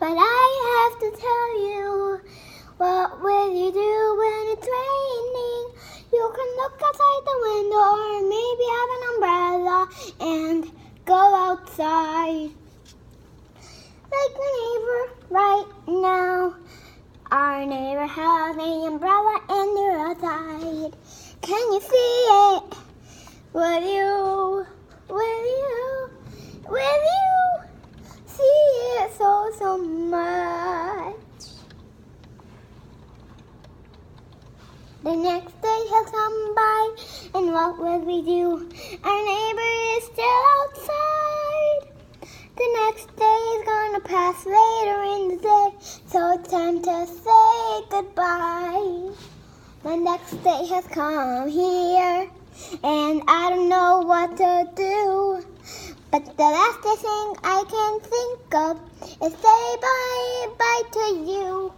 But I have to tell you, what will you do when it's raining? You can look outside the window or maybe have an umbrella and go outside. Like the neighbor right now. Our neighbor has an umbrella and they're outside. Can you see it? Will you see it so much? The next day has come by, and what will we do? Our neighbor is still outside. The next day is gonna pass later in the day, so it's time to say goodbye. The next day has come here, and I don't know what to do. But the last thing I can think of is say bye-bye to you.